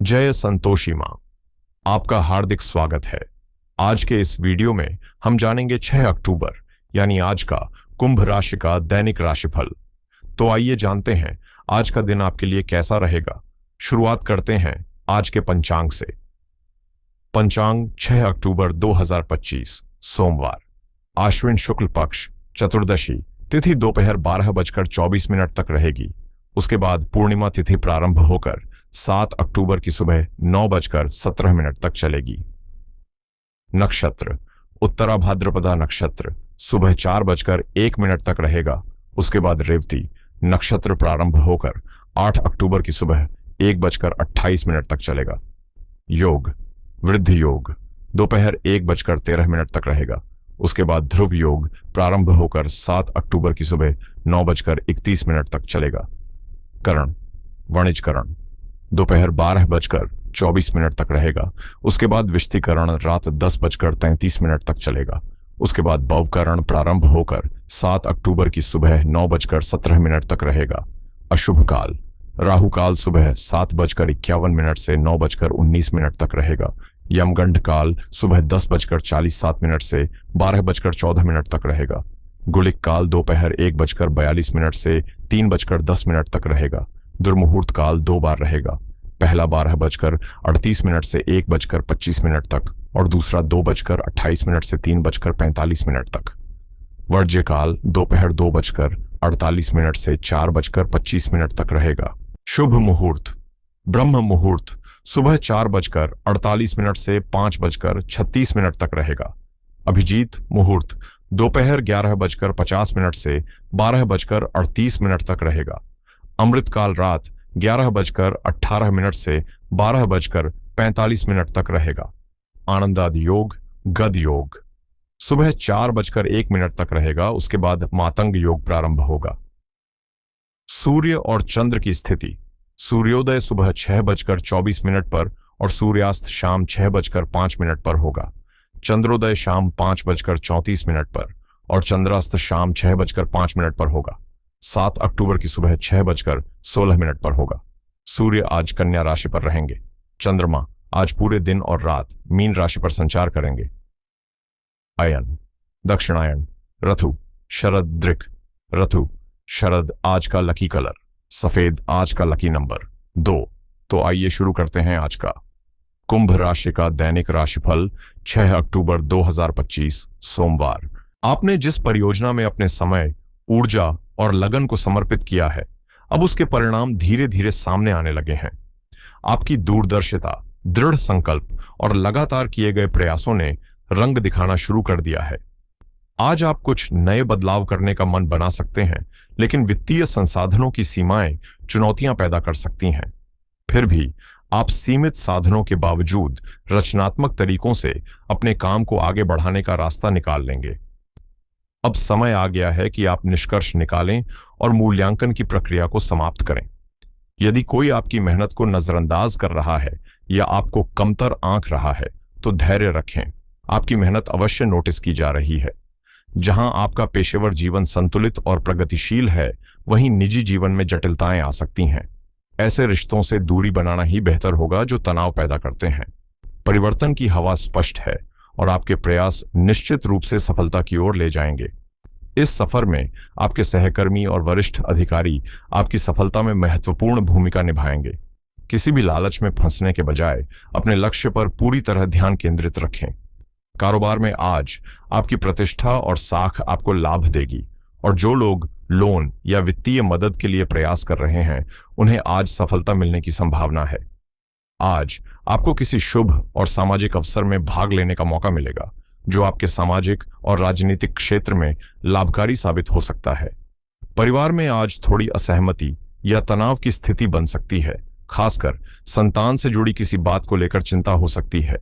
जय संतोषी मां, आपका हार्दिक स्वागत है। आज के इस वीडियो में हम जानेंगे 6 अक्टूबर यानी आज का कुंभ राशि का दैनिक राशिफल। तो आइए जानते हैं आज का दिन आपके लिए कैसा रहेगा। शुरुआत करते हैं आज के पंचांग से। पंचांग 6 अक्टूबर 2025 सोमवार, आश्विन शुक्ल पक्ष चतुर्दशी तिथि दोपहर 12:24 तक रहेगी। उसके बाद पूर्णिमा तिथि प्रारंभ होकर 7 अक्टूबर की सुबह 9:17 तक चलेगी। नक्षत्र उत्तरा भाद्रपदा नक्षत्र सुबह 4:01 तक रहेगा। उसके बाद रेवती नक्षत्र प्रारंभ होकर 8 अक्टूबर की सुबह 1:28 तक चलेगा। योग वृद्ध योग दोपहर 1:13 तक रहेगा। उसके बाद ध्रुव योग प्रारंभ होकर 7 अक्टूबर की सुबह 9:31 तक चलेगा। करण वणिजकरण दोपहर 12:24 तक रहेगा। उसके बाद विष्टिकरण रात 10:33 तक चलेगा। उसके बाद भवकरण प्रारंभ होकर 7 अक्टूबर की सुबह 9:17 तक रहेगा। अशुभ काल राहु काल सुबह 7:51 से 9:19 तक रहेगा। यमगंड काल सुबह 10:47 से 12:14 तक रहेगा। गुलिक काल दोपहर 1:42 से 3:10 तक रहेगा। दुर्मुहूर्त काल 2 बार रहेगा, पहला 12:38 से 1:25 तक और दूसरा 2:28 से 3:45 तक। वर्ज्य काल दोपहर 2:48 से 4:25 तक रहेगा। शुभ मुहूर्त ब्रह्म मुहूर्त सुबह 4:48 से 5:36 तक रहेगा। अभिजीत मुहूर्त दोपहर 11:50 से 12:38 तक रहेगा। अमृतकाल रात 11:18 से 12:45 तक रहेगा। आनंदादि योग गद योग सुबह 4:01 तक रहेगा। उसके बाद मातंग योग प्रारंभ होगा। सूर्य और चंद्र की स्थिति सूर्योदय सुबह 6:24 पर और सूर्यास्त शाम 6:05 पर होगा। चंद्रोदय शाम 5:34 पर और चंद्रास्त शाम 6:05 पर होगा। 7 अक्टूबर की सुबह 6:16 पर होगा। सूर्य आज कन्या राशि पर रहेंगे। चंद्रमा आज पूरे दिन और रात मीन राशि पर संचार करेंगे। अयन दक्षिणायन रथु शरद दृक रथु शरद आज का लकी कलर सफेद आज का लकी नंबर 2। तो आइए शुरू करते हैं आज का कुंभ राशि का दैनिक राशिफल 6 अक्टूबर 2025 सोमवार। आपने जिस परियोजना में अपने समय, ऊर्जा और लगन को समर्पित किया है, अब उसके परिणाम धीरे धीरे सामने आने लगे हैं। आपकी दूरदर्शिता, दृढ़ संकल्प और लगातार किए गए प्रयासों ने रंग दिखाना शुरू कर दिया है। आज आप कुछ नए बदलाव करने का मन बना सकते हैं, लेकिन वित्तीय संसाधनों की सीमाएं चुनौतियां पैदा कर सकती हैं। फिर भी आप सीमित साधनों के बावजूद रचनात्मक तरीकों से अपने काम को आगे बढ़ाने का रास्ता निकाल लेंगे। अब समय आ गया है कि आप निष्कर्ष निकालें और मूल्यांकन की प्रक्रिया को समाप्त करें। यदि कोई आपकी मेहनत को नजरअंदाज कर रहा है या आपको कमतर आंक रहा है, तो धैर्य रखें। आपकी मेहनत अवश्य नोटिस की जा रही है। जहां आपका पेशेवर जीवन संतुलित और प्रगतिशील है, वहीं निजी जीवन में जटिलताएं आ सकती हैं। ऐसे रिश्तों से दूरी बनाना ही बेहतर होगा जो तनाव पैदा करते हैं। परिवर्तन की हवा स्पष्ट है और आपके प्रयास निश्चित रूप से सफलता की ओर ले जाएंगे। इस सफर में आपके सहकर्मी और वरिष्ठ अधिकारी आपकी सफलता में महत्वपूर्ण भूमिका निभाएंगे। किसी भी लालच में फंसने के बजाय अपने लक्ष्य पर पूरी तरह ध्यान केंद्रित रखें। कारोबार में आज आपकी प्रतिष्ठा और साख आपको लाभ देगी और जो लोग लोन या वित्तीय मदद के लिए प्रयास कर रहे हैं, उन्हें आज सफलता मिलने की संभावना है। आज आपको किसी शुभ और सामाजिक अवसर में भाग लेने का मौका मिलेगा, जो आपके सामाजिक और राजनीतिक क्षेत्र में लाभकारी साबित हो सकता है। परिवार में आज थोड़ी असहमति या तनाव की स्थिति बन सकती है, खासकर संतान से जुड़ी किसी बात को लेकर चिंता हो सकती है।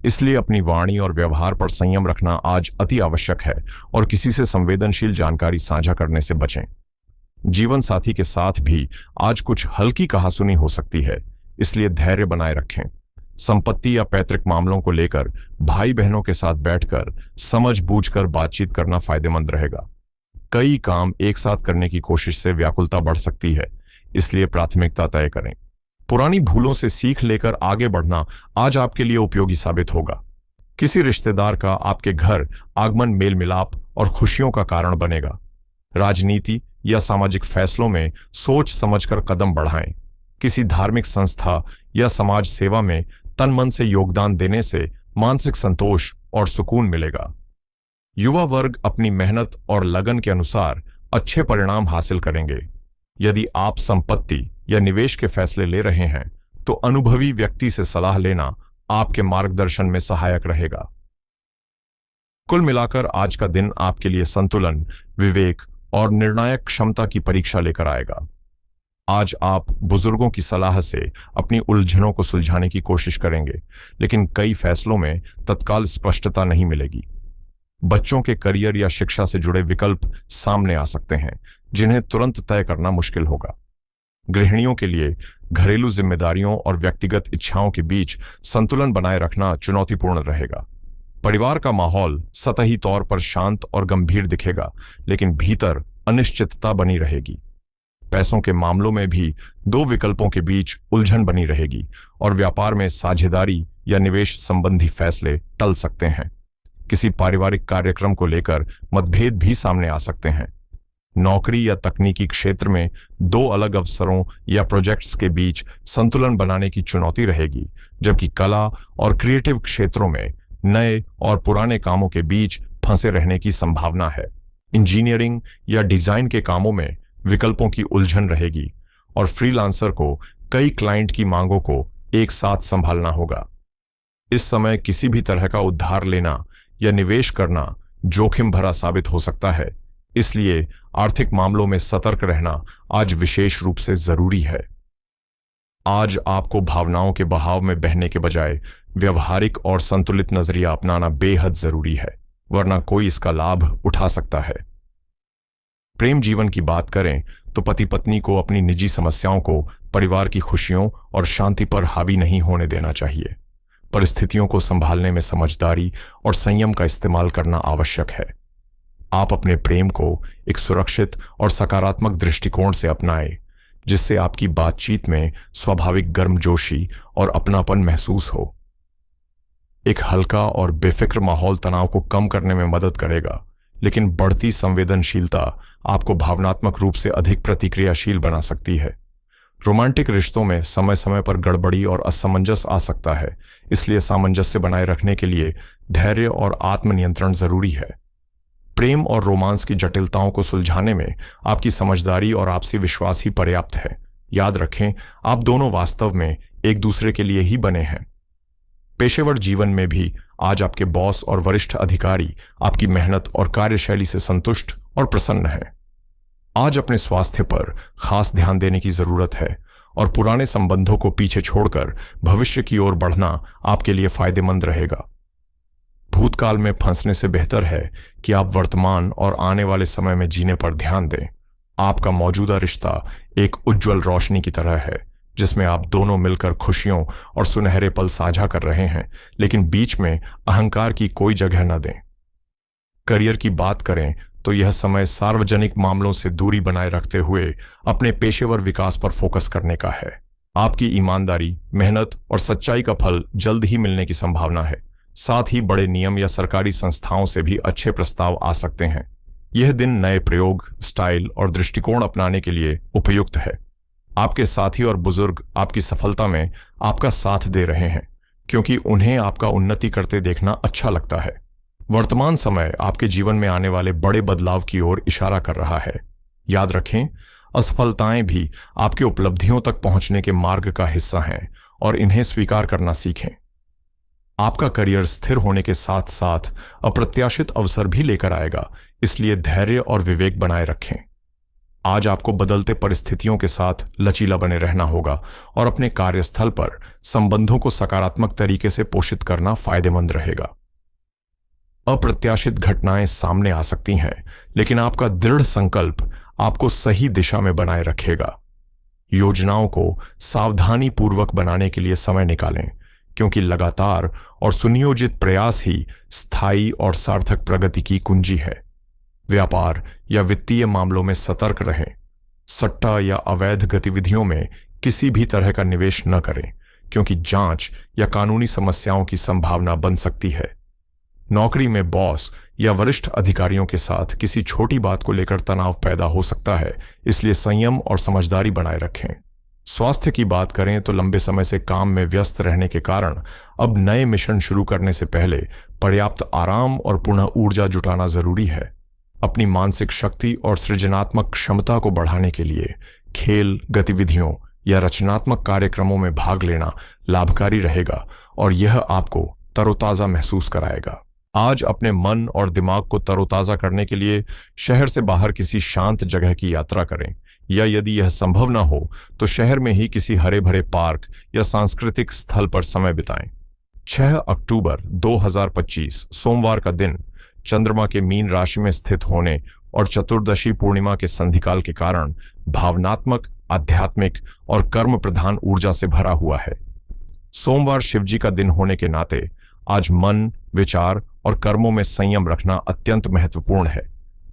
इसलिए अपनी वाणी और व्यवहार पर संयम रखना आज अति आवश्यक है और किसी से संवेदनशील जानकारी साझा करने से बचें। जीवन साथी के साथ भी आज कुछ हल्की कहासुनी हो सकती है, इसलिए धैर्य बनाए रखें। संपत्ति या पैतृक मामलों को लेकर भाई बहनों के साथ बैठकर समझ बूझकर बातचीत करना फायदेमंद रहेगा। कई काम एक साथ करने की कोशिश से व्याकुलता बढ़ सकती है, इसलिए प्राथमिकता तय करें। पुरानी भूलों से सीख लेकर आगे बढ़ना आज आपके लिए उपयोगी साबित होगा। किसी रिश्तेदार का आपके घर आगमन मेल मिलाप और खुशियों का कारण बनेगा। राजनीति या सामाजिक फैसलों में सोच समझकर कदम बढ़ाएं। किसी धार्मिक संस्था या समाज सेवा में तन मन से योगदान देने से मानसिक संतोष और सुकून मिलेगा। युवा वर्ग अपनी मेहनत और लगन के अनुसार अच्छे परिणाम हासिल करेंगे। यदि आप संपत्ति या निवेश के फैसले ले रहे हैं तो अनुभवी व्यक्ति से सलाह लेना आपके मार्गदर्शन में सहायक रहेगा। कुल मिलाकर आज का दिन आपके लिए संतुलन, विवेक और निर्णायक क्षमता की परीक्षा लेकर आएगा। आज आप बुजुर्गों की सलाह से अपनी उलझनों को सुलझाने की कोशिश करेंगे, लेकिन कई फैसलों में तत्काल स्पष्टता नहीं मिलेगी। बच्चों के करियर या शिक्षा से जुड़े विकल्प सामने आ सकते हैं, जिन्हें तुरंत तय करना मुश्किल होगा। गृहिणियों के लिए घरेलू जिम्मेदारियों और व्यक्तिगत इच्छाओं के बीच संतुलन बनाए रखना चुनौतीपूर्ण रहेगा। परिवार का माहौल सतही तौर पर शांत और गंभीर दिखेगा, लेकिन भीतर अनिश्चितता बनी रहेगी। पैसों के मामलों में भी दो विकल्पों के बीच उलझन बनी रहेगी और व्यापार में साझेदारी या निवेश संबंधी फैसले टल सकते हैं। किसी पारिवारिक कार्यक्रम को लेकर मतभेद भी सामने आ सकते हैं। नौकरी या तकनीकी क्षेत्र में दो अलग अवसरों या प्रोजेक्ट्स के बीच संतुलन बनाने की चुनौती रहेगी, जबकि कला और क्रिएटिव क्षेत्रों में नए और पुराने कामों के बीच फंसे रहने की संभावना है। इंजीनियरिंग या डिजाइन के कामों में विकल्पों की उलझन रहेगी और फ्रीलांसर को कई क्लाइंट की मांगों को एक साथ संभालना होगा। इस समय किसी भी तरह का उधार लेना या निवेश करना जोखिम भरा साबित हो सकता है, इसलिए आर्थिक मामलों में सतर्क रहना आज विशेष रूप से जरूरी है। आज आपको भावनाओं के बहाव में बहने के बजाय व्यवहारिक और संतुलित नजरिया अपनाना बेहद जरूरी है, वरना कोई इसका लाभ उठा सकता है। प्रेम जीवन की बात करें तो पति पत्नी को अपनी निजी समस्याओं को परिवार की खुशियों और शांति पर हावी नहीं होने देना चाहिए। परिस्थितियों को संभालने में समझदारी और संयम का इस्तेमाल करना आवश्यक है। आप अपने प्रेम को एक सुरक्षित और सकारात्मक दृष्टिकोण से अपनाएं, जिससे आपकी बातचीत में स्वाभाविक गर्मजोशी और अपनापन महसूस हो। एक हल्का और बेफिक्र माहौल तनाव को कम करने में मदद करेगा, लेकिन बढ़ती संवेदनशीलता आपको भावनात्मक रूप से अधिक प्रतिक्रियाशील बना सकती है। रोमांटिक रिश्तों में समय समय पर गड़बड़ी और असमंजस आ सकता है, इसलिए सामंजस्य बनाए रखने के लिए धैर्य और आत्मनियंत्रण जरूरी है। प्रेम और रोमांस की जटिलताओं को सुलझाने में आपकी समझदारी और आपसी विश्वास ही पर्याप्त है। याद रखें, आप दोनों वास्तव में एक दूसरे के लिए ही बने हैं। पेशेवर जीवन में भी आज आपके बॉस और वरिष्ठ अधिकारी आपकी मेहनत और कार्यशैली से संतुष्ट और प्रसन्न हैं। आज अपने स्वास्थ्य पर खास ध्यान देने की जरूरत है और पुराने संबंधों को पीछे छोड़कर भविष्य की ओर बढ़ना आपके लिए फायदेमंद रहेगा। भूतकाल में फंसने से बेहतर है कि आप वर्तमान और आने वाले समय में जीने पर ध्यान दें। आपका मौजूदा रिश्ता एक उज्जवल रोशनी की तरह है, जिसमें आप दोनों मिलकर खुशियों और सुनहरे पल साझा कर रहे हैं, लेकिन बीच में अहंकार की कोई जगह न दें। करियर की बात करें तो यह समय सार्वजनिक मामलों से दूरी बनाए रखते हुए अपने पेशेवर विकास पर फोकस करने का है। आपकी ईमानदारी, मेहनत और सच्चाई का फल जल्द ही मिलने की संभावना है। साथ ही बड़े नियम या सरकारी संस्थाओं से भी अच्छे प्रस्ताव आ सकते हैं। यह दिन नए प्रयोग, स्टाइल और दृष्टिकोण अपनाने के लिए उपयुक्त है। आपके साथी और बुजुर्ग आपकी सफलता में आपका साथ दे रहे हैं, क्योंकि उन्हें आपका उन्नति करते देखना अच्छा लगता है। वर्तमान समय आपके जीवन में आने वाले बड़े बदलाव की ओर इशारा कर रहा है। याद रखें, असफलताएं भी आपके उपलब्धियों तक पहुंचने के मार्ग का हिस्सा हैं और इन्हें स्वीकार करना सीखें। आपका करियर स्थिर होने के साथ साथ अप्रत्याशित अवसर भी लेकर आएगा, इसलिए धैर्य और विवेक बनाए रखें। आज आपको बदलते परिस्थितियों के साथ लचीला बने रहना होगा और अपने कार्यस्थल पर संबंधों को सकारात्मक तरीके से पोषित करना फायदेमंद रहेगा। अप्रत्याशित घटनाएं सामने आ सकती हैं, लेकिन आपका दृढ़ संकल्प आपको सही दिशा में बनाए रखेगा। योजनाओं को सावधानी पूर्वक बनाने के लिए समय निकालें, क्योंकि लगातार और सुनियोजित प्रयास ही स्थायी और सार्थक प्रगति की कुंजी है। व्यापार या वित्तीय मामलों में सतर्क रहें। सट्टा या अवैध गतिविधियों में किसी भी तरह का निवेश न करें, क्योंकि जांच या कानूनी समस्याओं की संभावना बन सकती है। नौकरी में बॉस या वरिष्ठ अधिकारियों के साथ किसी छोटी बात को लेकर तनाव पैदा हो सकता है, इसलिए संयम और समझदारी बनाए रखें। स्वास्थ्य की बात करें तो लंबे समय से काम में व्यस्त रहने के कारण अब नए मिशन शुरू करने से पहले पर्याप्त आराम और पुनः ऊर्जा जुटाना जरूरी है। अपनी मानसिक शक्ति और सृजनात्मक क्षमता को बढ़ाने के लिए खेल गतिविधियों या रचनात्मक कार्यक्रमों में भाग लेना लाभकारी रहेगा और यह आपको तरोताजा महसूस कराएगा। आज अपने मन और दिमाग को तरोताजा करने के लिए शहर से बाहर किसी शांत जगह की यात्रा करें, या यदि यह संभव न हो तो शहर में ही किसी हरे भरे पार्क या सांस्कृतिक स्थल पर समय बिताएं। 6 अक्टूबर 2025 सोमवार का दिन चंद्रमा के मीन राशि में स्थित होने और चतुर्दशी पूर्णिमा के संधिकाल के कारण भावनात्मक, आध्यात्मिक और कर्म प्रधान ऊर्जा से भरा हुआ है। सोमवार शिवजी का दिन होने के नाते आज मन, विचार और कर्मों में संयम रखना अत्यंत महत्वपूर्ण है।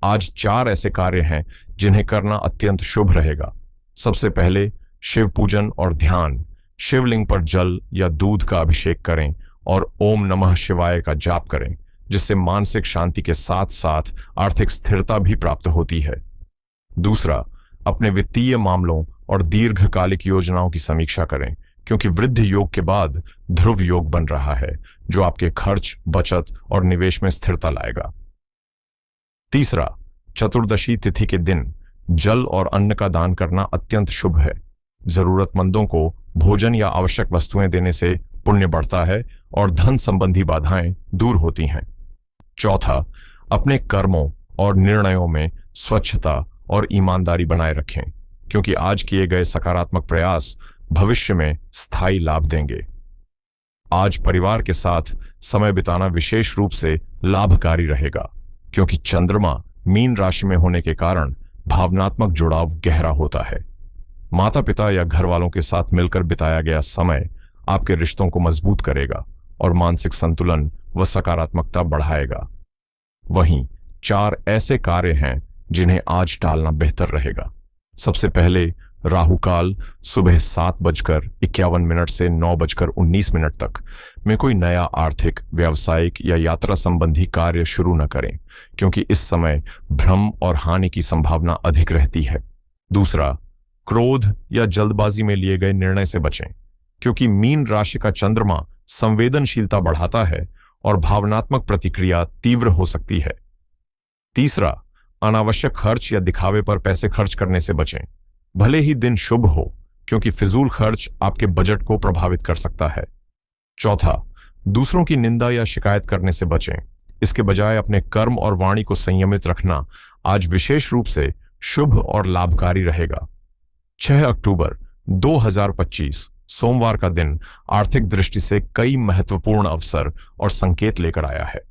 आज 4 ऐसे कार्य हैं जिन्हें करना अत्यंत शुभ रहेगा। सबसे पहले शिव पूजन और ध्यान। शिवलिंग पर जल या दूध का अभिषेक करें और ओम नमः शिवाय का जाप करें, जिससे मानसिक शांति के साथ साथ आर्थिक स्थिरता भी प्राप्त होती है। दूसरा, अपने वित्तीय मामलों और दीर्घकालिक योजनाओं की समीक्षा करें, क्योंकि वृद्ध योग के बाद ध्रुव योग बन रहा है, जो आपके खर्च, बचत और निवेश में स्थिरता लाएगा। तीसरा, चतुर्दशी तिथि के दिन जल और अन्न का दान करना अत्यंत शुभ है। जरूरतमंदों को भोजन या आवश्यक वस्तुएं देने से पुण्य बढ़ता है और धन संबंधी बाधाएं दूर होती हैं। चौथा, अपने कर्मों और निर्णयों में स्वच्छता और ईमानदारी बनाए रखें, क्योंकि आज किए गए सकारात्मक प्रयास भविष्य में स्थायी लाभ देंगे। आज परिवार के साथ समय बिताना विशेष रूप से लाभकारी रहेगा, क्योंकि चंद्रमा मीन राशि में होने के कारण भावनात्मक जुड़ाव गहरा होता है। माता पिता या घर वालों के साथ मिलकर बिताया गया समय आपके रिश्तों को मजबूत करेगा और मानसिक संतुलन व सकारात्मकता बढ़ाएगा। वहीं 4 ऐसे कार्य हैं जिन्हें आज टालना बेहतर रहेगा। सबसे पहले राहु काल सुबह 7:51 से 9:19 तक में कोई नया आर्थिक, व्यावसायिक या यात्रा संबंधी कार्य शुरू न करें, क्योंकि इस समय भ्रम और हानि की संभावना अधिक रहती है। दूसरा, क्रोध या जल्दबाजी में लिए गए निर्णय से बचें, क्योंकि मीन राशि का चंद्रमा संवेदनशीलता बढ़ाता है और भावनात्मक प्रतिक्रिया तीव्र हो सकती है। तीसरा, अनावश्यक खर्च या दिखावे पर पैसे खर्च करने से बचें, भले ही दिन शुभ हो, क्योंकि फिजूल खर्च आपके बजट को प्रभावित कर सकता है। चौथा, दूसरों की निंदा या शिकायत करने से बचें। इसके बजाय अपने कर्म और वाणी को संयमित रखना आज विशेष रूप से शुभ और लाभकारी रहेगा। 6 अक्टूबर 2025 सोमवार का दिन आर्थिक दृष्टि से कई महत्वपूर्ण अवसर और संकेत लेकर आया है।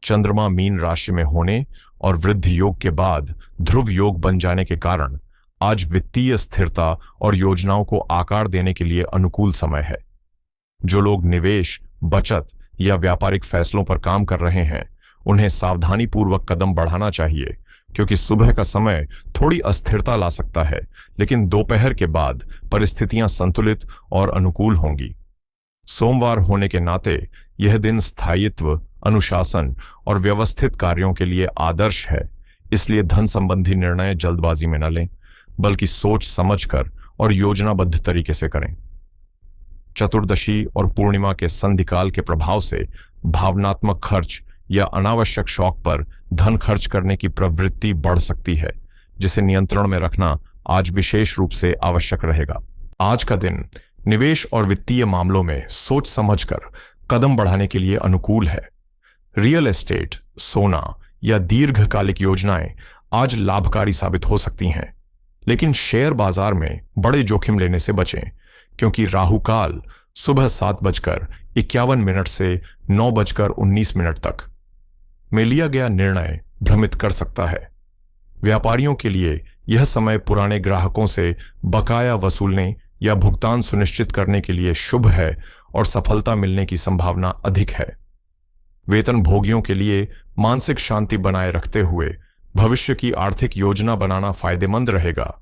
चंद्रमा मीन राशि में होने और वृद्ध योग के बाद ध्रुव योग बन जाने के कारण आज वित्तीय स्थिरता और योजनाओं को आकार देने के लिए अनुकूल समय है। जो लोग निवेश, बचत या व्यापारिक फैसलों पर काम कर रहे हैं, उन्हें सावधानीपूर्वक कदम बढ़ाना चाहिए, क्योंकि सुबह का समय थोड़ी अस्थिरता ला सकता है, लेकिन दोपहर के बाद परिस्थितियां संतुलित और अनुकूल होंगी। सोमवार होने के नाते यह दिन स्थायित्व, अनुशासन और व्यवस्थित कार्यों के लिए आदर्श है, इसलिए धन संबंधी निर्णय जल्दबाजी में न लें, बल्कि सोच समझकर और योजनाबद्ध तरीके से करें। चतुर्दशी और पूर्णिमा के संधिकाल के प्रभाव से भावनात्मक खर्च या अनावश्यक शौक पर धन खर्च करने की प्रवृत्ति बढ़ सकती है, जिसे नियंत्रण में रखना आज विशेष रूप से आवश्यक रहेगा। आज का दिन निवेश और वित्तीय मामलों में सोच समझकर कदम बढ़ाने के लिए अनुकूल है। रियल एस्टेट, सोना या दीर्घकालिक योजनाएं आज लाभकारी साबित हो सकती हैं, लेकिन शेयर बाजार में बड़े जोखिम लेने से बचें, क्योंकि राहु काल सुबह 7:51 से 9:19 तक में लिया गया निर्णय भ्रमित कर सकता है। व्यापारियों के लिए यह समय पुराने ग्राहकों से बकाया वसूलने या भुगतान सुनिश्चित करने के लिए शुभ है और सफलता मिलने की संभावना अधिक है। वेतन भोगियों के लिए मानसिक शांति बनाए रखते हुए भविष्य की आर्थिक योजना बनाना फायदेमंद रहेगा,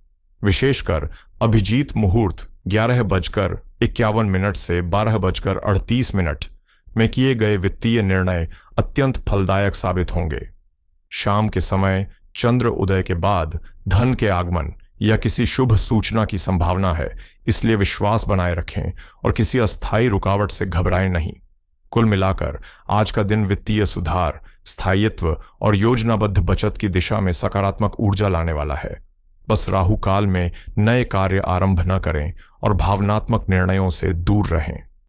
विशेषकर अभिजीत मुहूर्त 11:51 से 12:38 में किए गए वित्तीय निर्णय अत्यंत फलदायक साबित होंगे। शाम के समय चंद्र उदय के बाद धन के आगमन या किसी शुभ सूचना की संभावना है, इसलिए विश्वास बनाए रखें और किसी अस्थायी रुकावट से घबराएं नहीं। कुल मिलाकर आज का दिन वित्तीय सुधार, स्थायित्व और योजनाबद्ध बचत की दिशा में सकारात्मक ऊर्जा लाने वाला है। बस राहु काल में नए कार्य आरंभ न करें और भावनात्मक निर्णयों से दूर रहें।